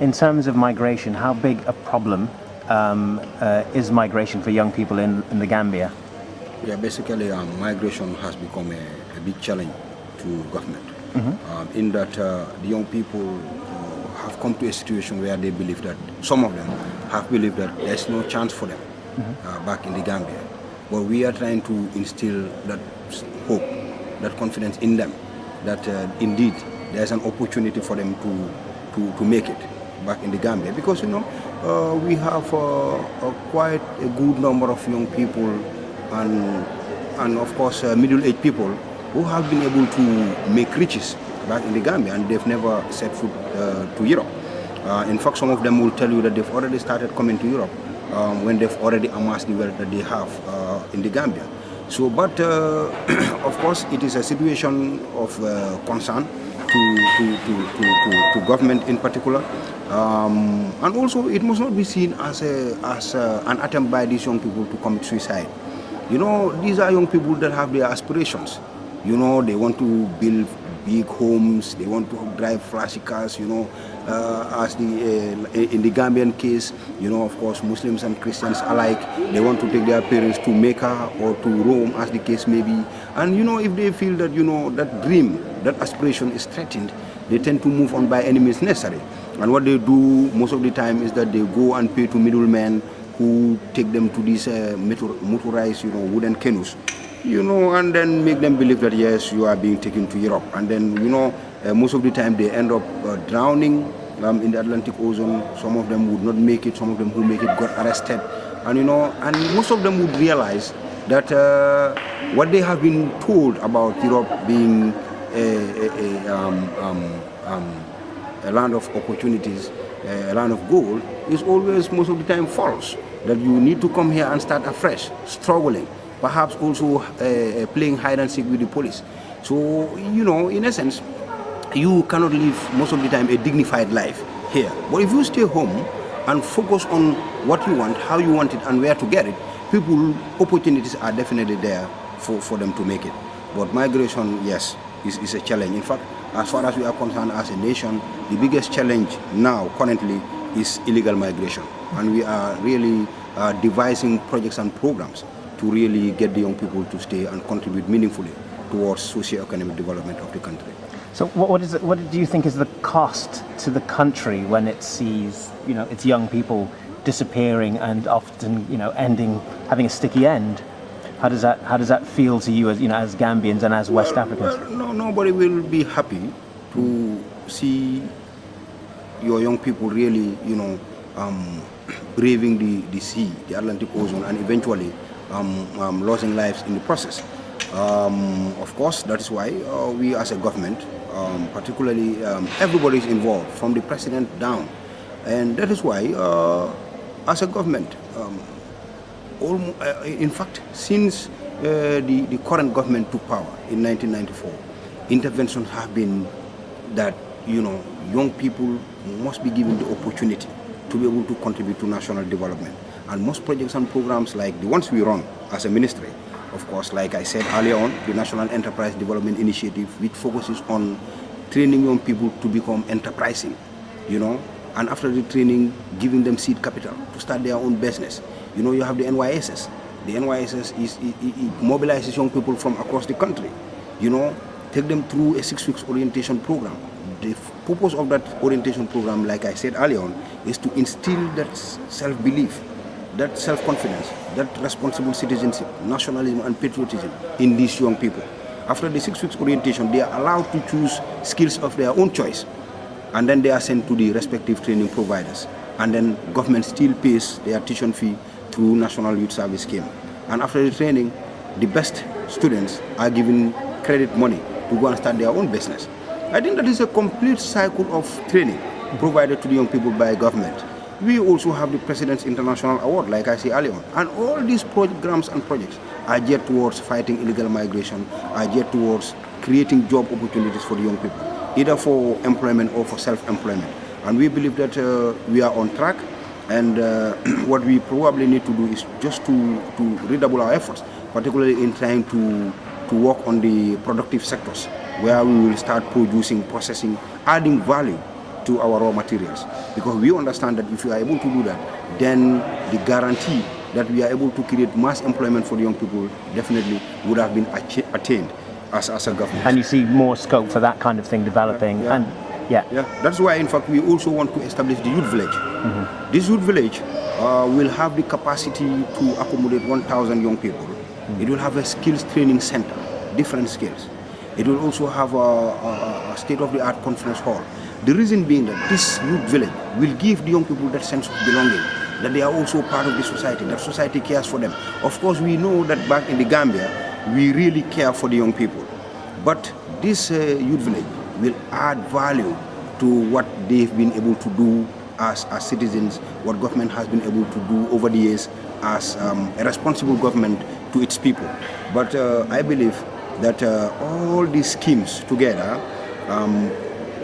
In terms of migration, how big a problem is migration for young people in the Gambia? Yeah, basically migration has become a big challenge to government. In that the young people have come to a situation where they believe that, some of them have believed that there's no chance for them back in the Gambia. But we are trying to instill that hope, that confidence in them, that indeed there's an opportunity for them to make it back in the Gambia. Because, we have quite a good number of young people and of course middle-aged people who have been able to make riches back in the Gambia, and they've never set foot to Europe. In fact, some of them will tell you that they've already started coming to Europe when they've already amassed the wealth that they have in the Gambia. So, but of course, it is a situation of concern to government in particular, and also it must not be seen as an attempt by these young people to commit suicide. These are young people that have their aspirations. They want to build big homes, they want to drive flashy cars, as in the Gambian case, of course, Muslims and Christians alike, they want to take their parents to Mecca or to Rome, as the case may be. And, if they feel that, that dream, that aspiration is threatened, they tend to move on by any means necessary. And what they do most of the time is that they go and pay to middlemen who take them to these motorized, wooden canoes, and then make them believe that, yes, you are being taken to Europe. And then, most of the time they end up drowning in the Atlantic Ocean. Some of them would not make it. Some of them who make it got arrested. And, and most of them would realize that what they have been told about Europe being a land of opportunities, a land of gold, is always, most of the time, false. That you need to come here and start afresh, struggling, perhaps also playing hide and seek with the police. So, in essence, you cannot live most of the time a dignified life here. But if you stay home and focus on what you want, how you want it, and where to get it, opportunities are definitely there for them to make it. But migration, yes, is a challenge. In fact, as far as we are concerned as a nation, the biggest challenge now, currently, is illegal migration. And we are really devising projects and programs to really get the young people to stay and contribute meaningfully towards socio-economic development of the country. So what do you think is the cost to the country when it sees, its young people disappearing and often, having a sticky end? How does that feel to you as Gambians and as West Africans? Well, nobody will be happy to see your young people really, braving the sea, the Atlantic Ocean, and eventually losing lives in the process. Of course, that is why we as a government, particularly everybody is involved, from the president down. And that is why, as a government, in fact, since the current government took power in 1994, interventions have been that, young people must be given the opportunity to be able to contribute to national development. And most projects and programs like the ones we run as a ministry, of course, like I said earlier on, the National Enterprise Development Initiative, which focuses on training young people to become enterprising, and after the training, giving them seed capital to start their own business. You have the NYSS. The NYSS it mobilizes young people from across the country, take them through a 6 weeks orientation program. The purpose of that orientation program, like I said earlier on, is to instill that self-belief, that self-confidence, that responsible citizenship, nationalism and patriotism in these young people. After the 6 weeks orientation, they are allowed to choose skills of their own choice, and then they are sent to the respective training providers. And then government still pays their tuition fee through National Youth Service Scheme. And after the training, the best students are given credit money to go and start their own business. I think that is a complete cycle of training provided to the young people by government. We also have the President's International Award, like I said earlier on. And all these programs and projects are geared towards fighting illegal migration, are geared towards creating job opportunities for the young people, either for employment or for self-employment. And we believe that we are on track. And what we probably need to do is just to redouble our efforts, particularly in trying to work on the productive sectors, where we will start producing, processing, adding value to our raw materials. Because we understand that if we are able to do that, then the guarantee that we are able to create mass employment for the young people definitely would have been attained as a government. And you see more scope for that kind of thing developing. Yeah. And yeah. That's why, in fact, we also want to establish the youth village. This youth village will have the capacity to accommodate 1,000 young people. It will have a skills training center, different skills. It will also have a state-of-the-art conference hall. The reason being that this youth village will give the young people that sense of belonging, that they are also part of the society, that society cares for them. Of course, we know that back in the Gambia, we really care for the young people. But this youth village will add value to what they've been able to do as citizens, what government has been able to do over the years as a responsible government to its people. But I believe that all these schemes together,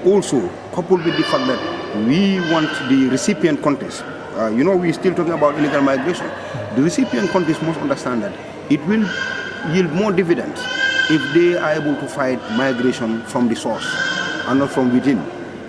also coupled with the fact that we want the recipient countries, we're still talking about illegal migration. The recipient countries must understand that it will yield more dividends if they are able to fight migration from the source and not from within.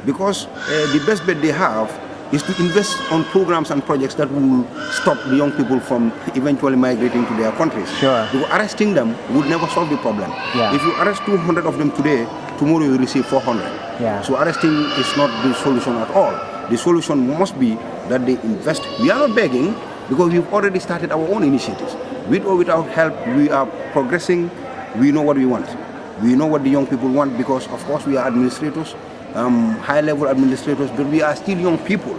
Because the best bet they have is to invest on programs and projects that will stop the young people from eventually migrating to their countries. Sure. Because arresting them would never solve the problem. Yeah. If you arrest 200 of them today, tomorrow you receive 400. Yeah. So arresting is not the solution at all. The solution must be that they invest. We are not begging because we've already started our own initiatives. With or without help, we are progressing. We know what we want. We know what the young people want because, of course, we are administrators, high-level administrators, but we are still young people.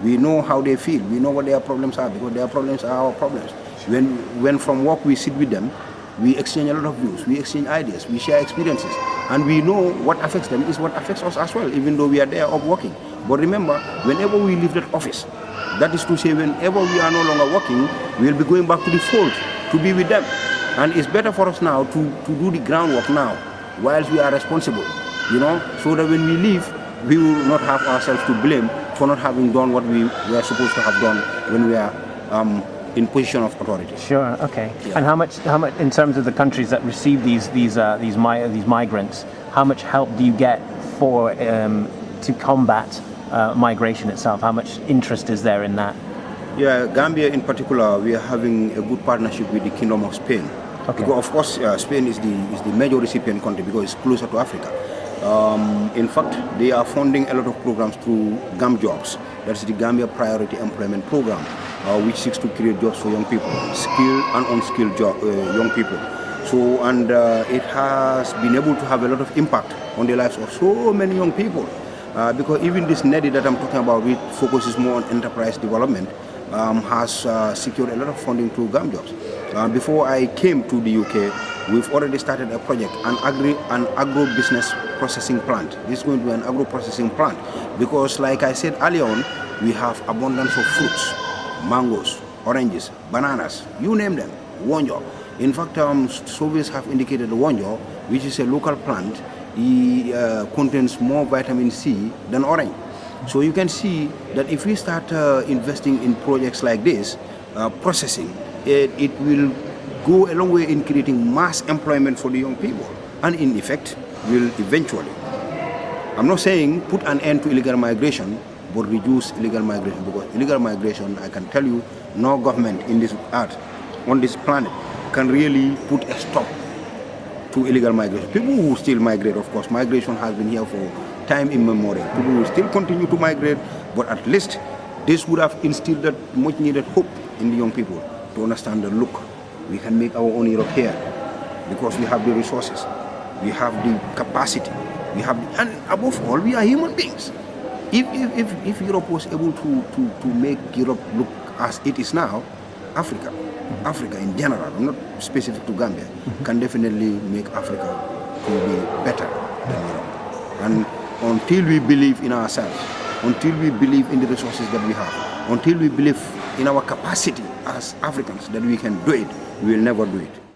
We know how they feel. We know what their problems are because their problems are our problems. When from work we sit with them, we exchange a lot of views, we exchange ideas, we share experiences, and we know what affects them is what affects us as well, even though we are there up working. But remember, whenever we leave that office, that is to say, whenever we are no longer working, we will be going back to the fold to be with them. And it's better for us now to do the groundwork now, whilst we are responsible, so that when we leave, we will not have ourselves to blame for not having done what we were supposed to have done when we are in position of authority. Sure. Okay. Yeah. And how much, in terms of the countries that receive these migrants, how much help do you get for to combat migration itself? How much interest is there in that? Yeah, Gambia in particular, we are having a good partnership with the Kingdom of Spain. Okay. Because of course, Spain is the major recipient country because it's closer to Africa. In fact, they are funding a lot of programs through GAMJobs. That's the Gambia Priority Employment Program, which seeks to create jobs for young people, skilled and unskilled young people. So, and it has been able to have a lot of impact on the lives of so many young people. Because even this NEDI that I'm talking about, which focuses more on enterprise development, has secured a lot of funding through GAMJobs. Before I came to the UK, we've already started a project, an agro-business processing plant. This is going to be an agro-processing plant because, like I said earlier on, we have abundance of fruits, mangoes, oranges, bananas, you name them, wonjo. In fact, surveys have indicated the wonjo, which is a local plant, contains more vitamin C than orange. So you can see that if we start investing in projects like this, processing, it will go a long way in creating mass employment for the young people, and in effect will eventually, I'm not saying put an end to illegal migration, but reduce illegal migration, because illegal migration, I can tell you, no government in this earth, on this planet, can really put a stop to illegal migration. People who still migrate, of course, migration has been here for time immemorial. People will still continue to migrate, but at least this would have instilled that much needed hope in the young people to understand that, look, we can make our own Europe here because we have the resources, we have the capacity, and above all, we are human beings. If Europe was able to make Europe look as it is now, Africa in general, I'm not specific to Gambia, can definitely make Africa to be better than Europe. And until we believe in ourselves, until we believe in the resources that we have, until we believe in our capacity as Africans that we can do it, we will never do it.